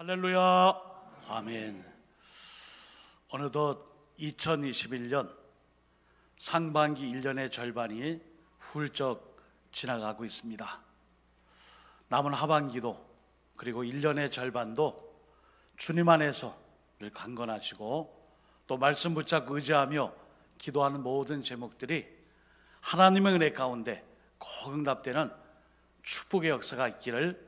할렐루야. 아멘. 어느덧 2021년 상반기 1년의 절반이 훌쩍 지나가고 있습니다. 남은 하반기도 그리고 1년의 절반도 주님 안에서 늘 강건하시고 또 말씀 붙잡고 의지하며 기도하는 모든 제목들이 하나님의 은혜 가운데 꼭 응답되는 축복의 역사가 있기를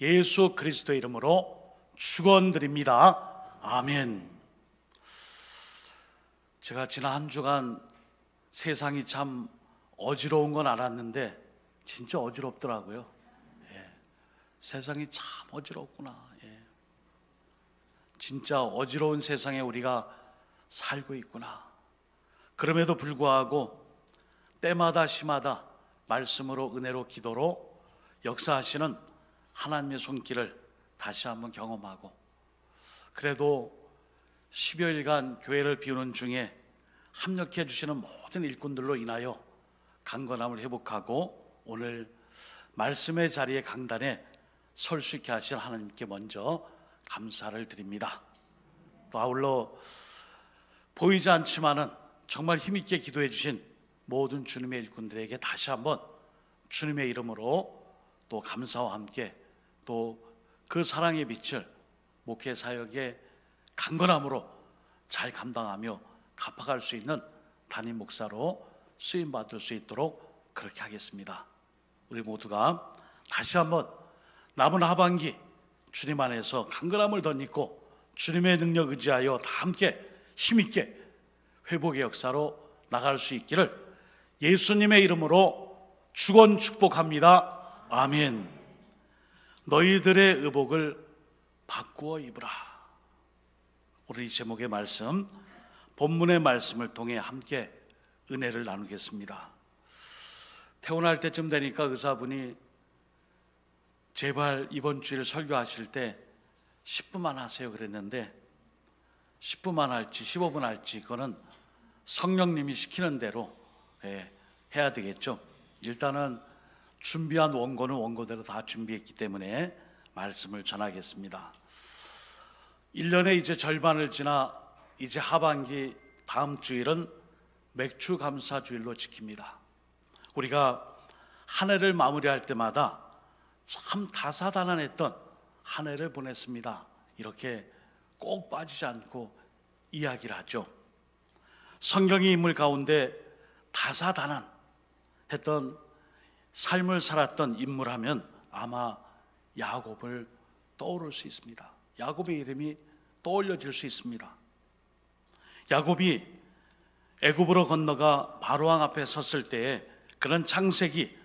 예수 그리스도의 이름으로 축원드립니다. 아멘. 제가 지난 한 주간 세상이 참 어지러운 건 알았는데 진짜 어지럽더라고요. 세상이 참 어지럽구나. 진짜 어지러운 세상에 우리가 살고 있구나. 그럼에도 불구하고 때마다 시마다 말씀으로 은혜로 기도로 역사하시는 하나님의 손길을 다시 한번 경험하고, 그래도 10여일간 교회를 비우는 중에 합력해 주시는 모든 일꾼들로 인하여 강건함을 회복하고 오늘 말씀의 자리에 강단에 설 수 있게 하신 하나님께 먼저 감사를 드립니다. 또 아울러 보이지 않지만은 정말 힘있게 기도해 주신 모든 주님의 일꾼들에게 다시 한번 주님의 이름으로 또 감사와 함께 또 그 사랑의 빛을 목회 사역의 강건함으로 잘 감당하며 갚아갈 수 있는 담임 목사로 쓰임받을 수 있도록 그렇게 하겠습니다. 우리 모두가 다시 한번 남은 하반기 주님 안에서 강건함을 덧입고 주님의 능력 의지하여 다 함께 힘있게 회복의 역사로 나갈 수 있기를 예수님의 이름으로 축원 축복합니다. 아멘. 너희들의 의복을 바꾸어 입으라. 오늘 이 제목의 말씀, 본문의 말씀을 통해 함께 은혜를 나누겠습니다. 퇴원할 때쯤 되니까 의사분이 제발 이번 주일 설교하실 때 10분만 하세요 그랬는데 10분만 할지 15분 할지 그거는 성령님이 시키는 대로 해야 되겠죠. 일단은 준비한 원고는 원고대로 다 준비했기 때문에 말씀을 전하겠습니다. 1년의 이제 절반을 지나 이제 하반기 다음 주일은 맥주 감사 주일로 지킵니다. 우리가 한 해를 마무리할 때마다 참 다사다난했던 한 해를 보냈습니다. 이렇게 꼭 빠지지 않고 이야기를 하죠. 성경의 인물 가운데 다사다난했던 삶을 살았던 인물하면 아마 야곱을 떠오를 수 있습니다. 야곱의 이름이 떠올려질 수 있습니다. 야곱이 애굽으로 건너가 바로왕 앞에 섰을 때에 그는 창세기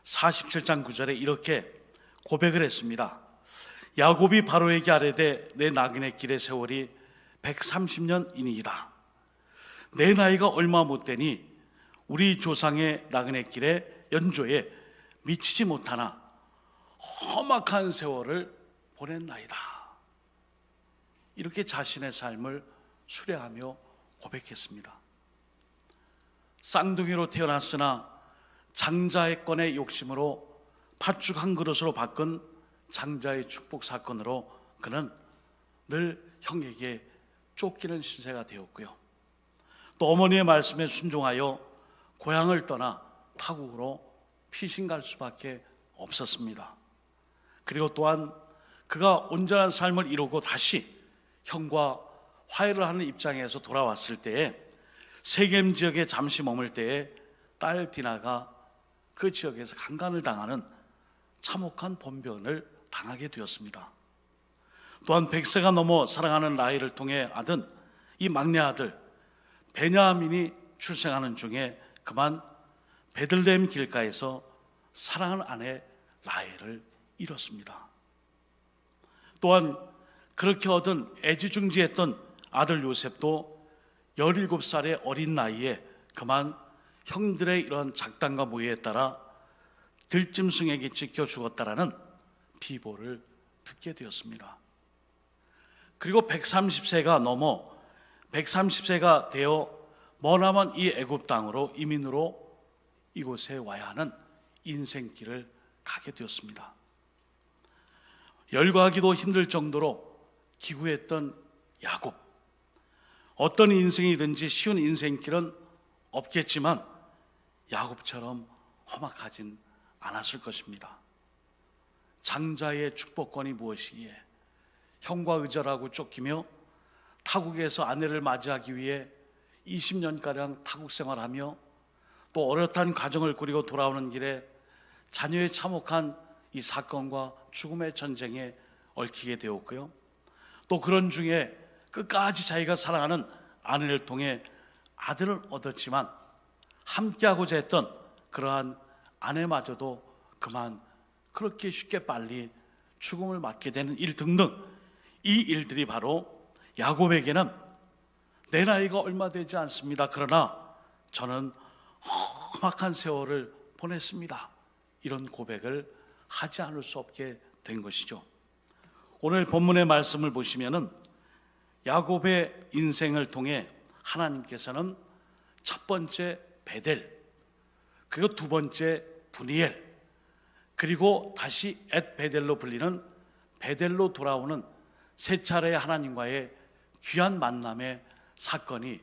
47장 9절에 이렇게 고백을 했습니다. 야곱이 바로에게 아뢰되 내 나그네 길의 세월이 130년이니이다. 내 나이가 얼마 못 되니 우리 조상의 나그네 길에 연조에 미치지 못하나 험악한 세월을 보냈나이다. 이렇게 자신의 삶을 수레하며 고백했습니다. 쌍둥이로 태어났으나 장자의 건의 욕심으로 팥죽 한 그릇으로 바꾼 장자의 축복 사건으로 그는 늘 형에게 쫓기는 신세가 되었고요. 또 어머니의 말씀에 순종하여 고향을 떠나 타국으로 피신 갈 수밖에 없었습니다. 그리고 또한 그가 온전한 삶을 이루고 다시 형과 화해를 하는 입장에서 돌아왔을 때에 세겜 지역에 잠시 머물 때에 딸 디나가 그 지역에서 강간을 당하는 참혹한 본변을 당하게 되었습니다. 또한 100세가 넘어 사랑하는 라헬을 통해 얻은 이 막내 아들 베냐민이 출생하는 중에 그만 베들레헴 길가에서 사랑하는 아내 라헬을 잃었습니다. 또한 그렇게 얻은 애지중지했던 아들 요셉도 17살의 어린 나이에 그만 형들의 이러한 작단과 모의에 따라 들짐승에게 찢겨 죽었다라는 비보를 듣게 되었습니다. 그리고 130세가 넘어 130세가 되어 머나먼 이 애굽 땅으로 이민으로 이곳에 와야 하는 인생길을 가게 되었습니다. 열거하기도 힘들 정도로 기구했던 야곱. 어떤 인생이든지 쉬운 인생길은 없겠지만 야곱처럼 험악하진 않았을 것입니다. 장자의 축복권이 무엇이기에 형과 의절하고 쫓기며 타국에서 아내를 맞이하기 위해 20년가량 타국 생활하며 또 어엿한 가정을 꾸리고 돌아오는 길에 자녀의 참혹한 이 사건과 죽음의 전쟁에 얽히게 되었고요. 또 그런 중에 끝까지 자기가 사랑하는 아내를 통해 아들을 얻었지만 함께하고자 했던 그러한 아내마저도 그만 그렇게 쉽게 빨리 죽음을 맞게 되는 일 등등, 이 일들이 바로 야곱에게는 내 나이가 얼마 되지 않습니다. 그러나 저는 험악한 세월을 보냈습니다. 이런 고백을 하지 않을 수 없게 된 것이죠. 오늘 본문의 말씀을 보시면은 야곱의 인생을 통해 하나님께서는 첫 번째 베델, 그리고 두 번째 브니엘, 그리고 다시 앳 베델로 불리는 베델로 돌아오는 세 차례의 하나님과의 귀한 만남의 사건이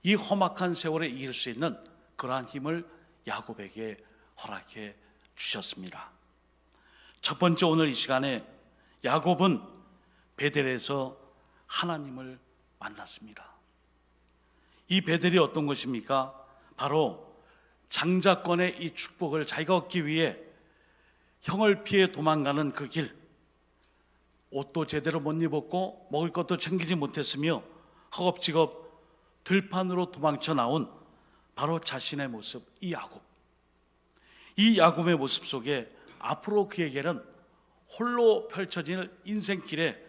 이 험악한 세월에 이길 수 있는 그러한 힘을 야곱에게 허락해 주셨습니다. 첫 번째, 오늘 이 시간에 야곱은 베델에서 하나님을 만났습니다. 이 베델이 어떤 것입니까? 바로 장자권의 이 축복을 자기가 얻기 위해 형을 피해 도망가는 그 길, 옷도 제대로 못 입었고 먹을 것도 챙기지 못했으며 허겁지겁 들판으로 도망쳐 나온 바로 자신의 모습, 이 야곱. 이 야곱의 모습 속에 앞으로 그에게는 홀로 펼쳐질 인생길에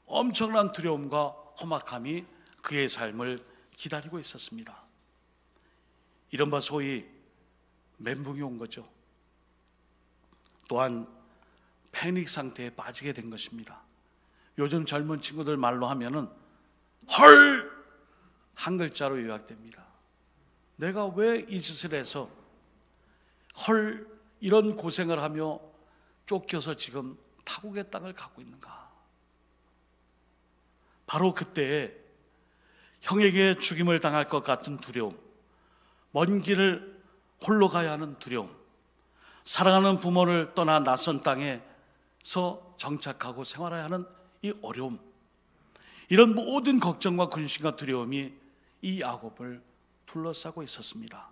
엄청난 두려움과 험악함이 그의 삶을 기다리고 있었습니다. 이른바 소위 멘붕이 온 거죠. 또한 패닉 상태에 빠지게 된 것입니다. 요즘 젊은 친구들 말로 하면은 헐! 한 글자로 요약됩니다. 내가 왜 이 짓을 해서 헐, 이런 고생을 하며 쫓겨서 지금 타국의 땅을 갖고 있는가? 바로 그때에 형에게 죽임을 당할 것 같은 두려움, 먼 길을 홀로 가야 하는 두려움, 사랑하는 부모를 떠나 낯선 땅에서 정착하고 생활해야 하는 이 어려움, 이런 모든 걱정과 근심과 두려움이 이 야곱을 둘러싸고 있었습니다.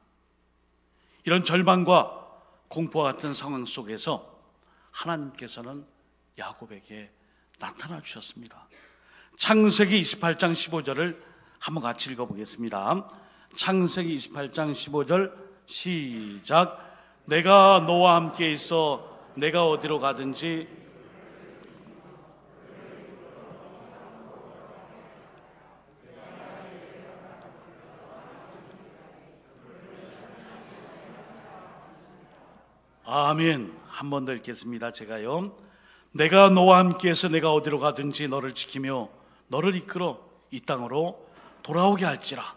이런 절망과 공포와 같은 상황 속에서 하나님께서는 야곱에게 나타나 주셨습니다. 창세기 28장 15절을 한번 같이 읽어보겠습니다. 창세기 28장 15절 시작. 내가 너와 함께 있어 내가 어디로 가든지 아멘. 한 번 더 읽겠습니다. 제가요. 내가 너와 함께해서 내가 어디로 가든지 너를 지키며 너를 이끌어 이 땅으로 돌아오게 할지라.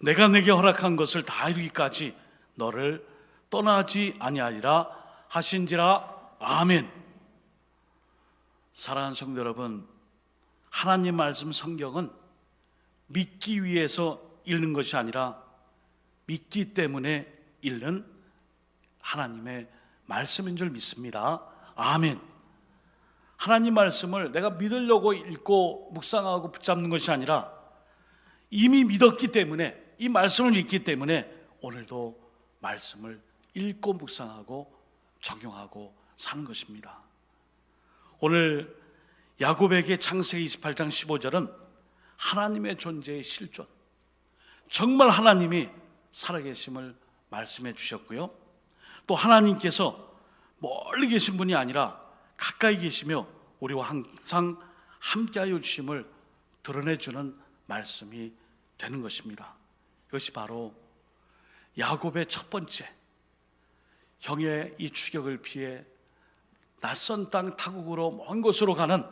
내가 내게 허락한 것을 다 이루기까지 너를 떠나지 아니하리라 하신지라. 아멘. 사랑하는 성도 여러분, 하나님 말씀 성경은 믿기 위해서 읽는 것이 아니라 믿기 때문에 읽는 하나님의 말씀인 줄 믿습니다. 아멘. 하나님 말씀을 내가 믿으려고 읽고 묵상하고 붙잡는 것이 아니라 이미 믿었기 때문에, 이 말씀을 믿기 때문에 오늘도 말씀을 읽고 묵상하고 적용하고 사는 것입니다. 오늘 야곱에게 창세기 28장 15절은 하나님의 존재의 실존, 정말 하나님이 살아계심을 말씀해 주셨고요, 또 하나님께서 멀리 계신 분이 아니라 가까이 계시며 우리와 항상 함께하여 주심을 드러내주는 말씀이 되는 것입니다. 이것이 바로 야곱의 첫 번째, 형의 이 추격을 피해 낯선 땅 타국으로 먼 곳으로 가는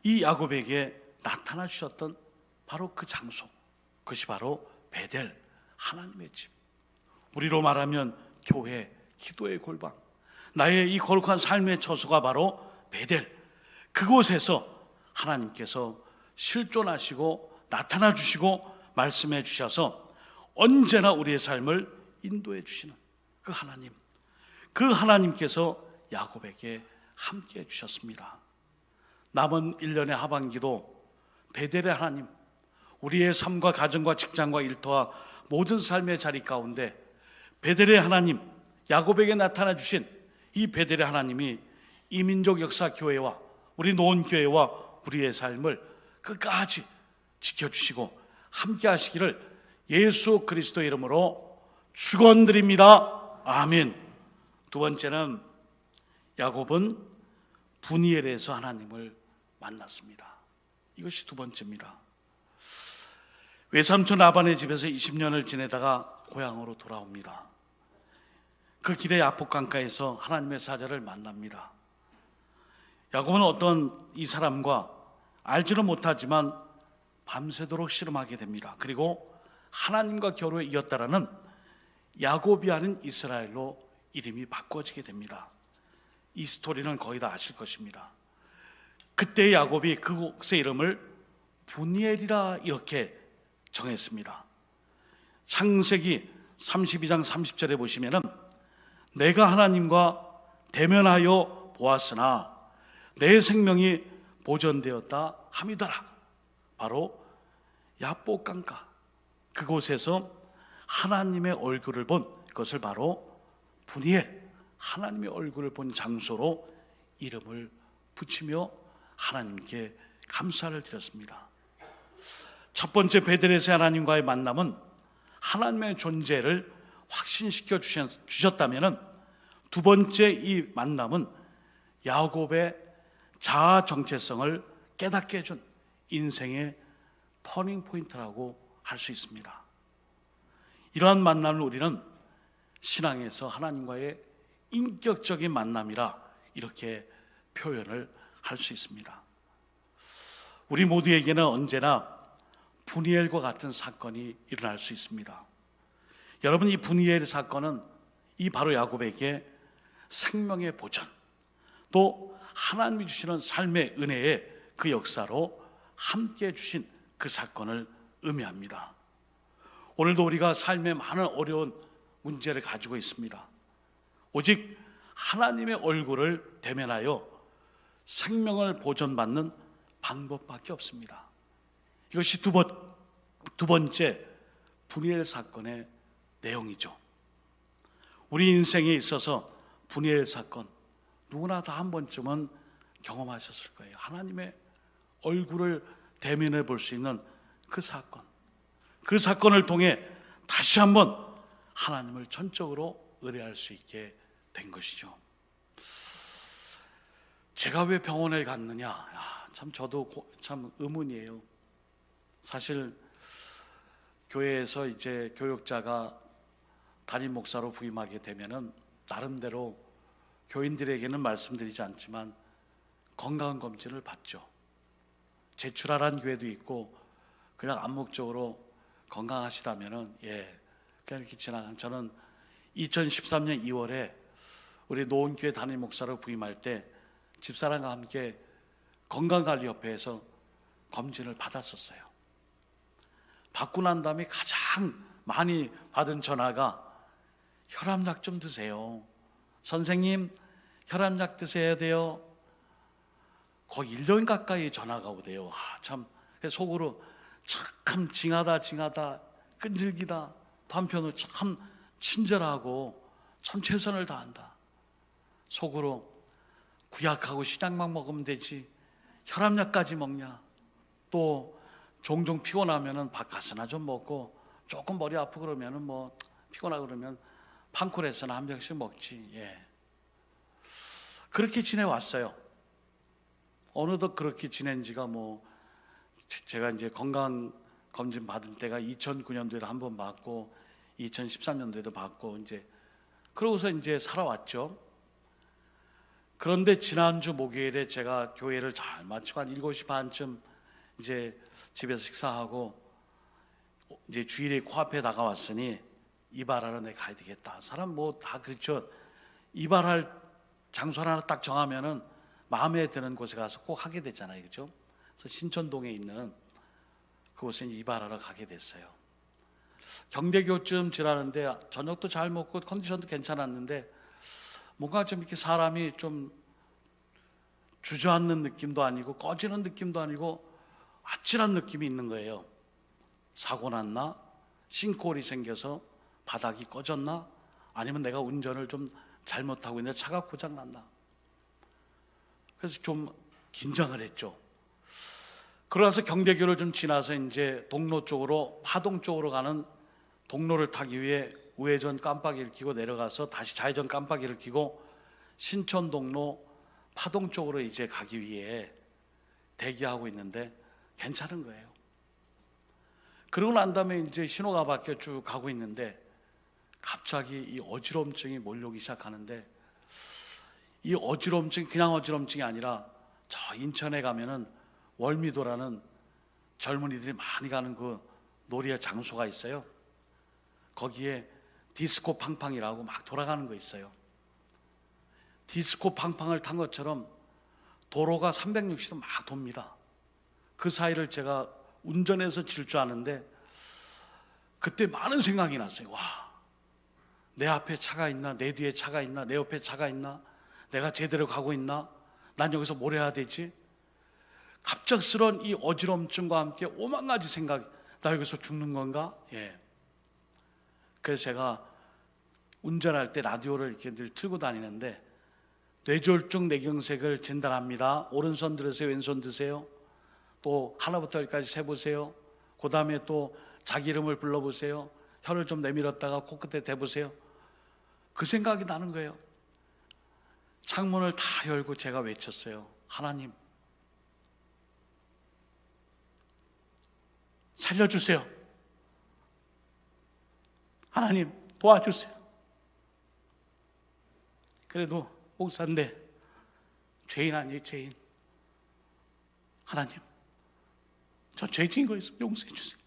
이 야곱에게 나타나 주셨던 바로 그 장소, 그것이 바로 베델, 하나님의 집. 우리로 말하면 교회, 기도의 골방, 나의 이 거룩한 삶의 처소가 바로 베델. 그곳에서 하나님께서 실존하시고 나타나 주시고 말씀해 주셔서 언제나 우리의 삶을 인도해 주시는 그 하나님, 그 하나님께서 야곱에게 함께 해 주셨습니다. 남은 1년의 하반기도 베델의 하나님, 우리의 삶과 가정과 직장과 일터와 모든 삶의 자리 가운데 베델의 하나님, 야곱에게 나타나 주신 이 베델의 하나님이 이민족 역사 교회와 우리 노원교회와 우리의 삶을 끝까지 지켜주시고 함께 하시기를 예수 그리스도의 이름으로 축원드립니다. 아멘. 두 번째는 야곱은 분이엘에서 하나님을 만났습니다. 이것이 두 번째입니다. 외삼촌 라반의 집에서 20년을 지내다가 고향으로 돌아옵니다. 그 길에 야복 강가에서 하나님의 사자를 만납니다. 야곱은 어떤 이 사람과 알지는 못하지만 밤새도록 씨름하게 됩니다. 그리고 하나님과 겨루에 이겼다라는 야곱이 아닌 이스라엘로 이름이 바꿔지게 됩니다. 이 스토리는 거의 다 아실 것입니다. 그때 야곱이 그곳의 이름을 분이엘이라 이렇게 정했습니다. 창세기 32장 30절에 보시면은 내가 하나님과 대면하여 보았으나 내 생명이 보존되었다 함이더라. 바로 야복 강가 그곳에서 하나님의 얼굴을 본 것을 바로 분이엘, 하나님의 얼굴을 본 장소로 이름을 붙이며 하나님께 감사를 드렸습니다. 첫 번째 베델에서 하나님과의 만남은 하나님의 존재를 확신시켜 주셨다면 두 번째 이 만남은 야곱의 자아 정체성을 깨닫게 해준 인생의 터닝 포인트라고 할 수 있습니다. 이러한 만남을 우리는 신앙에서 하나님과의 인격적인 만남이라 이렇게 표현을 할 수 있습니다. 우리 모두에게는 언제나 분이엘과 같은 사건이 일어날 수 있습니다. 여러분, 이 분이엘 사건은 이 바로 야곱에게 생명의 보전, 또 하나님이 주시는 삶의 은혜의 그 역사로 함께 주신 그 사건을 의미합니다. 오늘도 우리가 삶에 많은 어려운 문제를 가지고 있습니다. 오직 하나님의 얼굴을 대면하여 생명을 보존받는 방법밖에 없습니다. 이것이 두 번째 분이엘 사건의 내용이죠. 우리 인생에 있어서 분이엘 사건 누구나 다 한 번쯤은 경험하셨을 거예요. 하나님의 얼굴을 대면해 볼 수 있는 그 사건, 그 사건을 통해 다시 한번 하나님을 전적으로 의뢰할 수 있게 된 것이죠. 제가 왜 병원에 갔느냐? 참 저도 참 의문이에요. 사실 교회에서 이제 교역자가 담임 목사로 부임하게 되면은 나름대로 교인들에게는 말씀드리지 않지만 건강 검진을 받죠. 제출하라는 교회도 있고 그냥 암묵적으로 건강하시다면은 그냥 이렇게 지나간. 저는 2013년 2월에 우리 노원교회 담임 목사로 부임할 때 집사람과 함께 건강관리협회에서 검진을 받았었어요. 받고 난 다음에 가장 많이 받은 전화가 혈압약 좀 드세요. 선생님, 혈압약 드셔야 돼요. 거의 1년 가까이 전화가 오대요. 참 속으로 참 징하다 끈질기다. 또 한편으로 참 친절하고 참 최선을 다한다. 속으로 구약하고 신약만 먹으면 되지 혈압약까지 먹냐. 또 종종 피곤하면은 바카스나 좀 먹고 조금 머리 아프고 그러면은 뭐 피곤하고 그러면 판코레스나 한 병씩 먹지. 그렇게 지내왔어요. 어느덧 그렇게 지낸 지가 제가 이제 건강 검진 받은 때가 2009년도에도 한 번 받고 2013년도에도 받고 이제 그러고서 이제 살아왔죠. 그런데 지난주 목요일에 제가 교회를 잘 마치고 한 7시 반쯤 이제 집에서 식사하고 이제 주일에 코앞에 다가왔으니 이발하러 내가 가야 되겠다. 사람 다 그렇죠. 이발할 장소 하나 딱 정하면은 마음에 드는 곳에 가서 꼭 하게 되잖아요, 그렇죠? 그래서 신천동에 있는 그곳에 이발하러 가게 됐어요. 경대교쯤 지나는데 저녁도 잘 먹고 컨디션도 괜찮았는데 뭔가 좀 이렇게 사람이 좀 주저앉는 느낌도 아니고 꺼지는 느낌도 아니고 아찔한 느낌이 있는 거예요. 사고 났나? 싱크홀이 생겨서 바닥이 꺼졌나? 아니면 내가 운전을 좀 잘못하고 있는데 차가 고장났나? 그래서 좀 긴장을 했죠. 그러나서 경대교를 좀 지나서 이제 동로 쪽으로, 파동 쪽으로 가는 동로를 타기 위해 우회전 깜빡이를 켜고 내려가서 다시 좌회전 깜빡이를 켜고 신천동로 파동 쪽으로 이제 가기 위해 대기하고 있는데 괜찮은 거예요. 그러고 난 다음에 이제 신호가 바뀌어 쭉 가고 있는데 갑자기 이 어지럼증이 몰려오기 시작하는데, 이 어지럼증이 그냥 어지럼증이 아니라 저 인천에 가면은 월미도라는 젊은이들이 많이 가는 그 놀이의 장소가 있어요. 거기에 디스코 팡팡이라고 막 돌아가는 거 있어요. 디스코 팡팡을 탄 것처럼 도로가 360도 막 돕니다. 그 사이를 제가 운전해서 질 줄 아는데 그때 많은 생각이 났어요. 와, 내 앞에 차가 있나? 내 뒤에 차가 있나? 내 옆에 차가 있나? 내가 제대로 가고 있나? 난 여기서 뭘 해야 되지? 갑작스런 이 어지럼증과 함께 오만 가지 생각이, 나 여기서 죽는 건가? 예. 그래서 제가 운전할 때 라디오를 이렇게 늘 틀고 다니는데, 뇌졸중 뇌경색을 진단합니다. 오른손 들으세요, 왼손 드세요. 또 하나부터 열까지 세보세요. 그 다음에 또 자기 이름을 불러보세요. 혀를 좀 내밀었다가 코끝에 대보세요. 그 생각이 나는 거예요. 창문을 다 열고 제가 외쳤어요. 하나님, 살려주세요. 하나님, 도와주세요. 그래도 목사인데 죄인 아니에요, 죄인. 하나님, 저 죄 지은 거 있으면 용서해 주세요.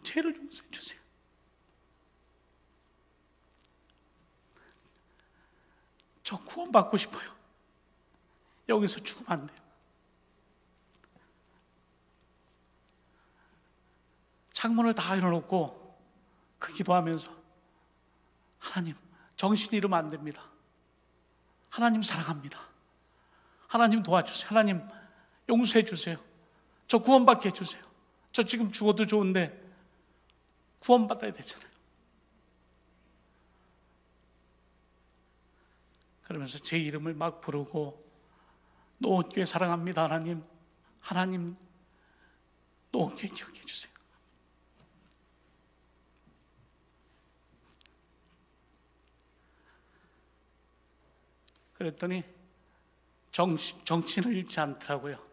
죄를 용서해 주세요. 저 구원받고 싶어요. 여기서 죽으면 안 돼요. 창문을 다 열어놓고 그 기도하면서, 하나님, 정신이 이러면 안 됩니다. 하나님 사랑합니다. 하나님 도와주세요. 하나님 용서해 주세요. 저 구원받게 해주세요. 저 지금 죽어도 좋은데 구원받아야 되잖아요. 그러면서 제 이름을 막 부르고, 노원교회 사랑합니다. 하나님, 하나님 노원교회 기억해 주세요. 그랬더니 정신을 잃지 않더라고요.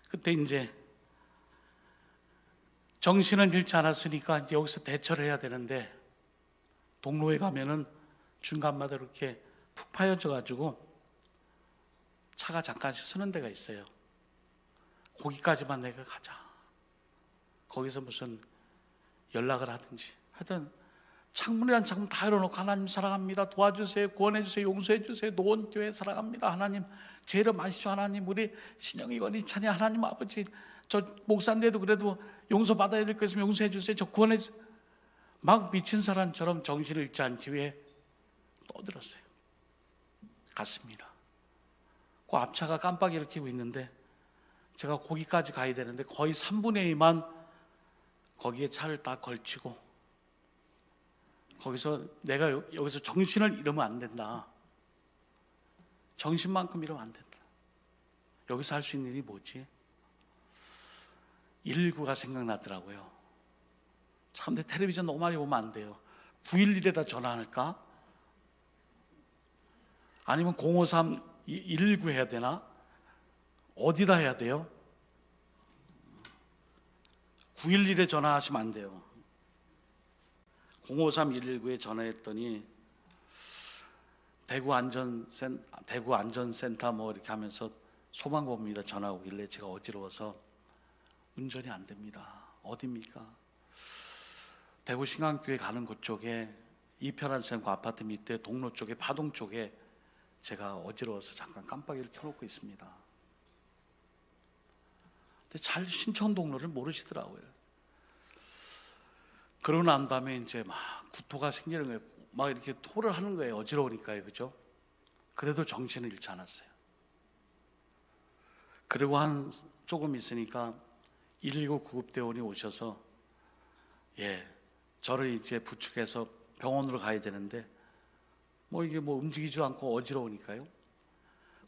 그때 이제 정신을 잃지 않았으니까 이제 여기서 대처를 해야 되는데, 동로에 가면은 중간마다 이렇게 푹 파여져 가지고 차가 잠깐씩 서는 데가 있어요. 거기까지만 내가 가자. 거기서 무슨 연락을 하든지, 하여튼 창문이란 창문 다 열어놓고, 하나님 사랑합니다. 도와주세요. 구원해주세요. 용서해주세요. 노원교회 사랑합니다. 하나님 죄를 마시죠. 하나님 우리 신영이건 이찬이, 하나님 아버지 저 목사인데도 그래도 용서받아야 될 거 있으면 용서해주세요. 저 구원해주세요. 막 미친 사람처럼 정신을 잃지 않기 위해 떠들었어요. 갔습니다. 그 앞차가 깜빡이를 켜고 있는데 제가 거기까지 가야 되는데 거의 3분의 2만 거기에 차를 딱 걸치고, 거기서 내가 여기서 정신을 잃으면 안 된다. 정신만큼 잃으면 안 된다. 여기서 할 수 있는 일이 뭐지? 119가 생각나더라고요. 참, 근데 텔레비전 너무 많이 보면 안 돼요. 911에다 전화할까? 아니면 053 119 해야 되나? 어디다 해야 돼요? 911에 전화하시면 안 돼요. 053 119에 전화했더니 대구 안전센터 뭐 이렇게 하면서 소방법입니다 전화 오길래 제가 어지러워서 운전이 안 됩니다. 어디입니까? 대구 신강교회 가는 그쪽에 이편한센 그 아파트 밑에 동로 쪽에 파동 쪽에 제가 어지러워서 잠깐 깜빡이를 켜놓고 있습니다. 근데 잘 신청 동로를 모르시더라고요. 그러고 난 다음에 이제 막 구토가 생기는 거예요. 막 이렇게 토를 하는 거예요. 어지러우니까요, 그죠? 그래도 정신을 잃지 않았어요. 그리고 한 조금 있으니까 119 구급대원이 오셔서 저를 이제 부축해서 병원으로 가야 되는데 이게 움직이지도 않고 어지러우니까요.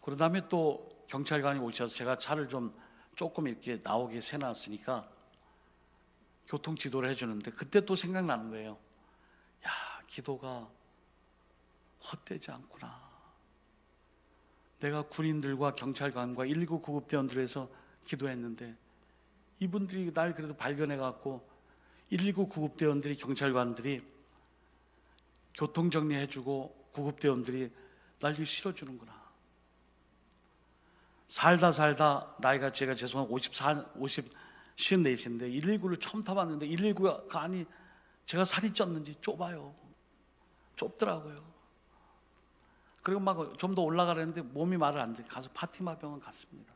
그런 다음에 또 경찰관이 오셔서 제가 차를 조금 이렇게 나오게 세놨으니까 교통 지도를 해주는데 그때 또 생각나는 거예요. 야, 기도가 헛되지 않구나. 내가 군인들과 경찰관과 119 구급대원들에서 기도했는데 이분들이 날 그래도 발견해갖고 119 구급대원들이, 경찰관들이 교통정리해주고 구급대원들이 날 실어주는구나. 살다 나이가 제가 죄송한 54인데 119를 처음 타봤는데 119가 아니 제가 살이 쪘는지 좁더라고요. 그리고 막 좀 더 올라가려는데 몸이 말을 안 듣고 가서 파티마 병원 갔습니다.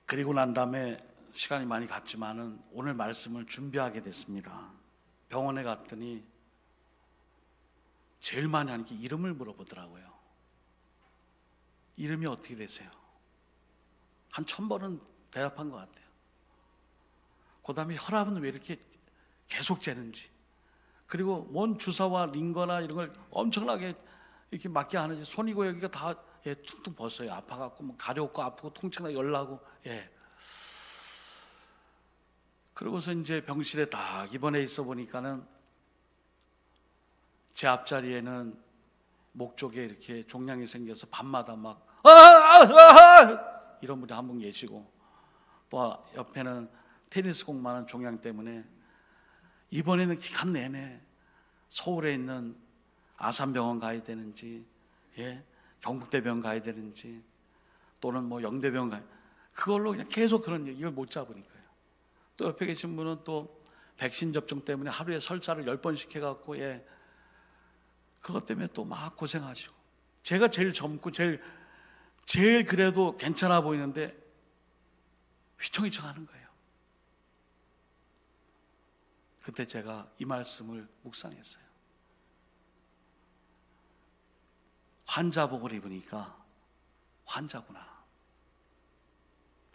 그리고 난 다음에 시간이 많이 갔지만은 오늘 말씀을 준비하게 됐습니다. 병원에 갔더니 제일 많이 하는 게 이름을 물어보더라고요. 이름이 어떻게 되세요? 한 1000번은 대답한 것 같아요. 그 다음에 혈압은 왜 이렇게 계속 재는지, 그리고 뭔 주사와 링거나 이런 걸 엄청나게 이렇게 맞게 하는지, 손이고 여기가 다 퉁퉁 벗어요. 아파갖고 가렵고 아프고 통증나고 열나고. 그러고서 이제 병실에 딱 입원해 있어 보니까는 제 앞자리에는 목 쪽에 이렇게 종양이 생겨서 밤마다 막 이런 분이 한 분 계시고, 또 옆에는 테니스공만한 종양 때문에 이번에는 기간 내내 서울에 있는 아산병원 가야 되는지, 경북대병원 가야 되는지, 또는 영대병원 가야, 그걸로 그냥 계속 그런 이걸 못 잡으니까요. 또 옆에 계신 분은 또 백신 접종 때문에 하루에 설사를 10번씩 해갖고 그것 때문에 또 막 고생하시고, 제가 제일 젊고 제일 그래도 괜찮아 보이는데 휘청휘청 하는 거예요. 그때 제가 이 말씀을 묵상했어요. 환자복을 입으니까 환자구나.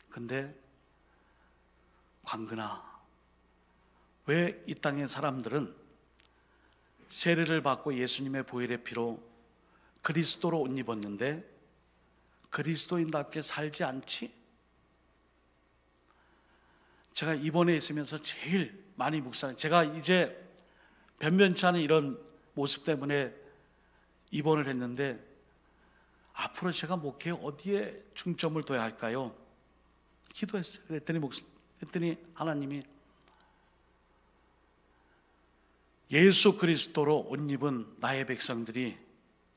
근데 광근아, 왜 이 땅의 사람들은 세례를 받고 예수님의 보혈의 피로 그리스도로 옷 입었는데 그리스도인답게 살지 않지? 제가 입원해 있으면서 제일 많이 묵상, 제가 이제 변변치 않은 이런 모습 때문에 입원을 했는데 앞으로 제가 목회에 어디에 중점을 둬야 할까요? 기도했어요. 그랬더니 하나님이 예수 그리스도로 옷 입은 나의 백성들이,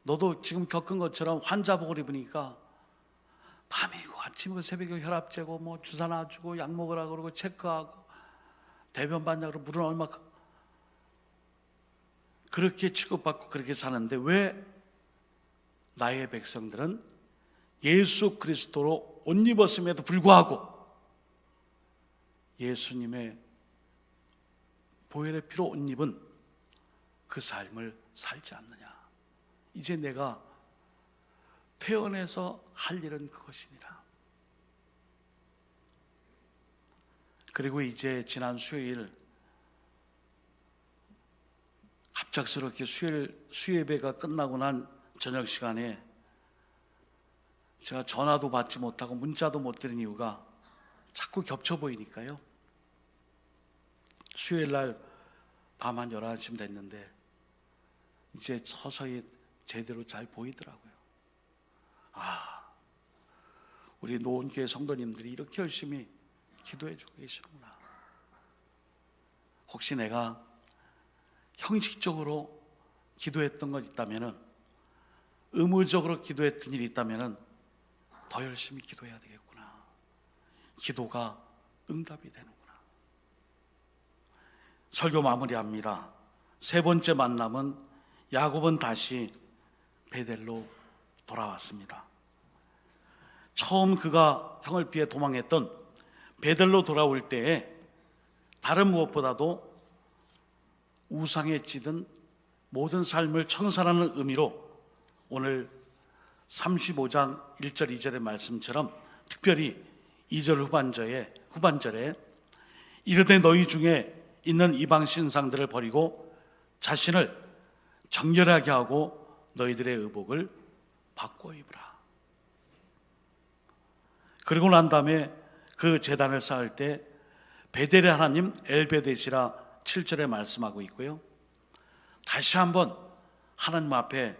너도 지금 겪은 것처럼 환자복을 입으니까 밤이고 아침이고 새벽이고 혈압 재고 주사 놔주고 약 먹으라고 그러고 체크하고 대변 받냐고 물은 얼마, 그렇게 취급받고 그렇게 사는데 왜 나의 백성들은 예수 그리스도로 옷 입었음에도 불구하고 예수님의 보혈의 피로 옷 입은 그 삶을 살지 않느냐. 이제 내가 태어나서 할 일은 그것이니라. 그리고 이제 지난 수요일 갑작스럽게 수예배가 끝나고 난 저녁 시간에 제가 전화도 받지 못하고 문자도 못 드린 이유가 자꾸 겹쳐 보이니까요. 수요일 날 밤 한 11시쯤 됐는데 이제 서서히 제대로 잘 보이더라고요. 우리 노원교회 성도님들이 이렇게 열심히 기도해 주고 계시는구나. 혹시 내가 형식적으로 기도했던 것 있다면은, 의무적으로 기도했던 일이 있다면은 더 열심히 기도해야 되겠구나. 기도가 응답이 되는구나. 설교 마무리합니다. 세 번째 만남은 야곱은 다시 베델로 돌아왔습니다. 처음 그가 형을 피해 도망했던 베델로 돌아올 때에 다른 무엇보다도 우상에 찌든 모든 삶을 청산하는 의미로 오늘 35장 1절 2절의 말씀처럼 특별히 2절 후반절에 이르되 너희 중에 있는 이방 신상들을 버리고 자신을 정결하게 하고 너희들의 의복을 바꿔 입으라. 그리고 난 다음에 그 제단을 쌓을 때 베델의 하나님 엘베데시라 7절에 말씀하고 있고요. 다시 한번 하나님 앞에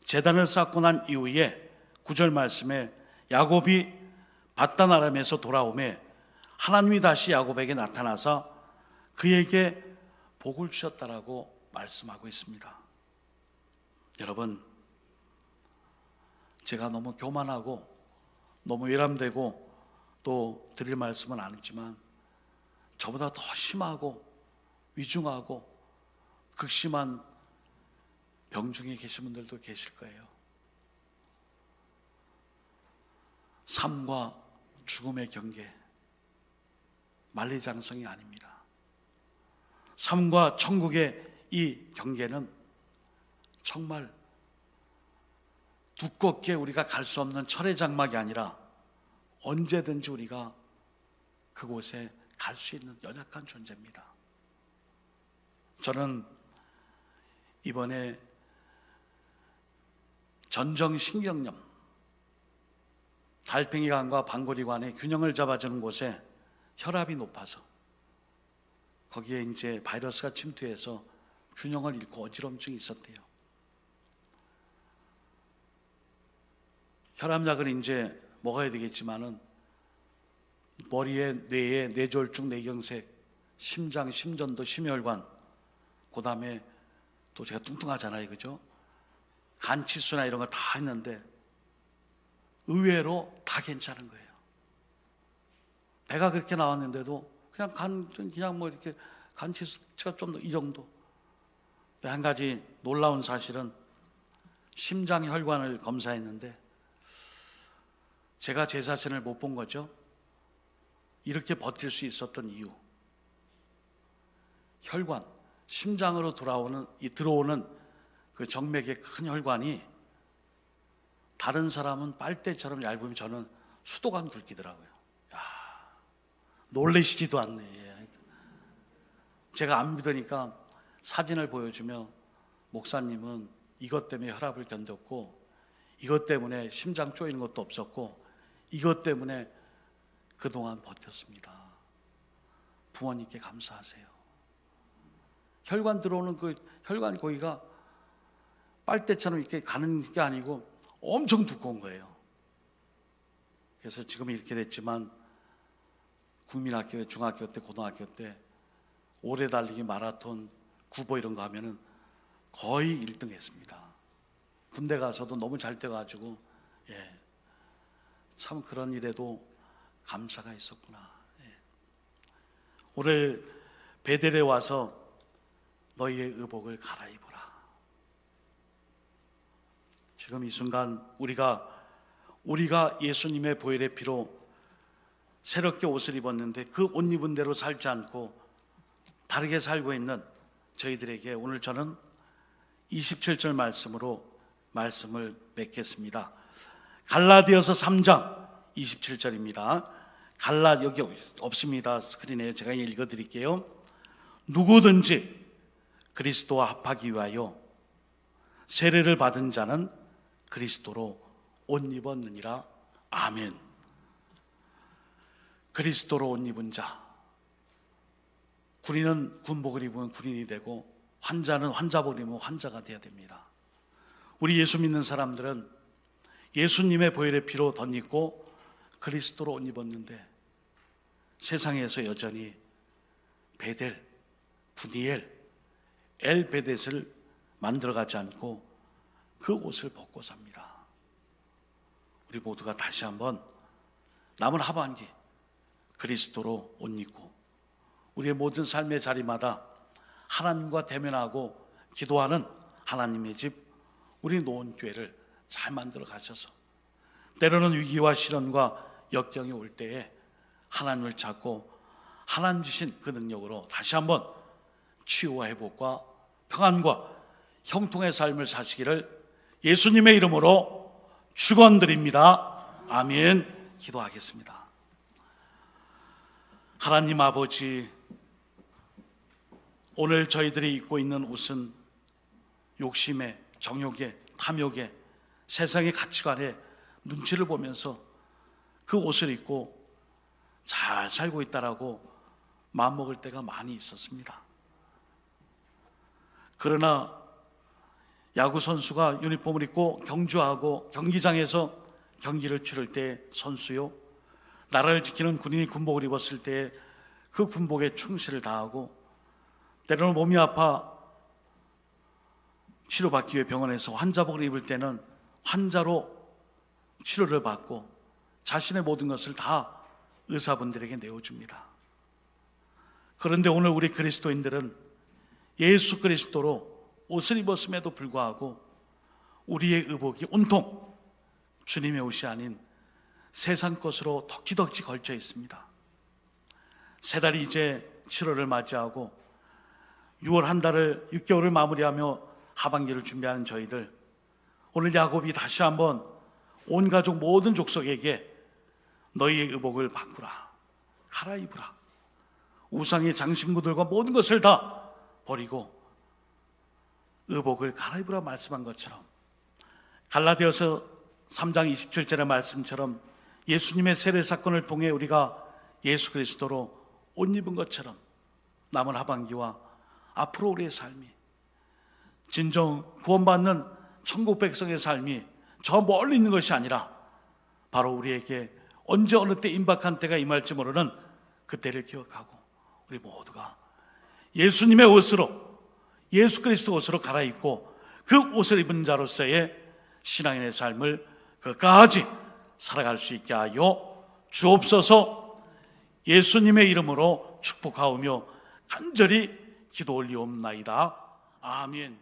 제단을 쌓고 난 이후에 9절 말씀에 야곱이 밧단 아람에서 돌아오매 하나님이 다시 야곱에게 나타나서 그에게 복을 주셨다라고 말씀하고 있습니다. 여러분, 제가 너무 교만하고 너무 외람되고 또 드릴 말씀은 아니지만 저보다 더 심하고 위중하고 극심한 병중에 계신 분들도 계실 거예요. 삶과 죽음의 경계, 만리장성이 아닙니다. 삶과 천국의 이 경계는 정말 두껍게 우리가 갈 수 없는 철의 장막이 아니라 언제든지 우리가 그곳에 갈 수 있는 연약한 존재입니다. 저는 이번에 전정신경염, 달팽이관과 방골이관의 균형을 잡아주는 곳에 혈압이 높아서 거기에 이제 바이러스가 침투해서 균형을 잃고 어지럼증이 있었대요. 혈압약을 이제 먹어야 되겠지만은 머리에, 뇌에 뇌졸중, 뇌경색, 심장, 심전도, 심혈관, 그 다음에 또 제가 뚱뚱하잖아요, 그죠? 간 치수나 이런 거 다 했는데 의외로 다 괜찮은 거예요. 배가 그렇게 나왔는데도 그냥 뭐 이렇게 간 치수가 좀 더 이 정도. 한 가지 놀라운 사실은 심장 혈관을 검사했는데 제가 제 자신을 못 본 거죠. 이렇게 버틸 수 있었던 이유, 혈관, 심장으로 들어오는 그 정맥의 큰 혈관이 다른 사람은 빨대처럼 얇으면 저는 수도관 굵기더라고요. 놀라시지도 않네. 제가 안 믿으니까 사진을 보여주며 목사님은 이것 때문에 혈압을 견뎠고 이것 때문에 심장 쪼이는 것도 없었고 이것 때문에 그동안 버텼습니다. 부모님께 감사하세요. 혈관 들어오는 그 혈관 고기가 빨대처럼 이렇게 가는 게 아니고 엄청 두꺼운 거예요. 그래서 지금 이렇게 됐지만 국민학교 때, 중학교 때, 고등학교 때 오래 달리기, 마라톤, 구보 이런 거 하면은 거의 1등 했습니다. 군대 가서도 너무 잘 돼가지고 참 그런 일에도 감사가 있었구나. 오늘 베델에 와서 너희의 의복을 갈아입어라. 지금 이 순간 우리가 예수님의 보혈의 피로 새롭게 옷을 입었는데 그 옷 입은 대로 살지 않고 다르게 살고 있는 저희들에게 오늘 저는 27절 말씀으로 말씀을 맺겠습니다. 갈라디아서 3장 27절입니다. 여기 없습니다. 스크린에 제가 읽어드릴게요. 누구든지 그리스도와 합하기 위하여 세례를 받은 자는 그리스도로 옷 입었느니라. 아멘. 그리스도로 옷 입은 자, 군인은 군복을 입으면 군인이 되고 환자는 환자복을 입으면 환자가 되어야 됩니다. 우리 예수 믿는 사람들은 예수님의 보혈의 피로 덧입고 그리스도로 옷 입었는데 세상에서 여전히 베델, 분이엘, 엘베댓을 만들어가지 않고 그 옷을 벗고 삽니다. 우리 모두가 다시 한번 남은 하반기 그리스도로 옷 입고 우리의 모든 삶의 자리마다 하나님과 대면하고 기도하는 하나님의 집, 우리 노원교회를 잘 만들어 가셔서 때로는 위기와 시련과 역경이 올 때에 하나님을 찾고 하나님 주신 그 능력으로 다시 한번 치유와 회복과 평안과 형통의 삶을 사시기를 예수님의 이름으로 축원드립니다. 아멘. 기도하겠습니다. 하나님 아버지, 오늘 저희들이 입고 있는 옷은 욕심에, 정욕에, 탐욕에, 세상의 가치관에 눈치를 보면서 그 옷을 입고 잘 살고 있다라고 마음먹을 때가 많이 있었습니다. 그러나 야구 선수가 유니폼을 입고 경주하고 경기장에서 경기를 치를 때 선수요, 나라를 지키는 군인이 군복을 입었을 때 그 군복에 충실을 다하고 때로는 몸이 아파 치료받기 위해 병원에서 환자복을 입을 때는 환자로 치료를 받고 자신의 모든 것을 다 의사분들에게 내어줍니다. 그런데 오늘 우리 그리스도인들은 예수 그리스도로 옷을 입었음에도 불구하고 우리의 의복이 온통 주님의 옷이 아닌 세상 것으로 덕지덕지 걸쳐 있습니다. 세 달이 이제 7월을 맞이하고 6월 한 달을 6개월을 마무리하며 하반기를 준비하는 저희들, 오늘 야곱이 다시 한번 온 가족 모든 족속에게 너희의 의복을 바꾸라, 갈아입으라, 우상의 장신구들과 모든 것을 다 버리고 의복을 갈아입으라 말씀한 것처럼, 갈라디아서 3장 27절의 말씀처럼 예수님의 세례 사건을 통해 우리가 예수 그리스도로 옷 입은 것처럼 남은 하반기와 앞으로 우리의 삶이 진정 구원받는 천국 백성의 삶이 저 멀리 있는 것이 아니라 바로 우리에게 언제 어느 때 임박한 때가 임할지 모르는 그때를 기억하고 우리 모두가 예수님의 옷으로, 예수 그리스도 옷으로 갈아입고 그 옷을 입은 자로서의 신앙인의 삶을 끝까지 살아갈 수 있게 하여 주옵소서. 예수님의 이름으로 축복하오며 간절히 기도 올리옵나이다. 아멘.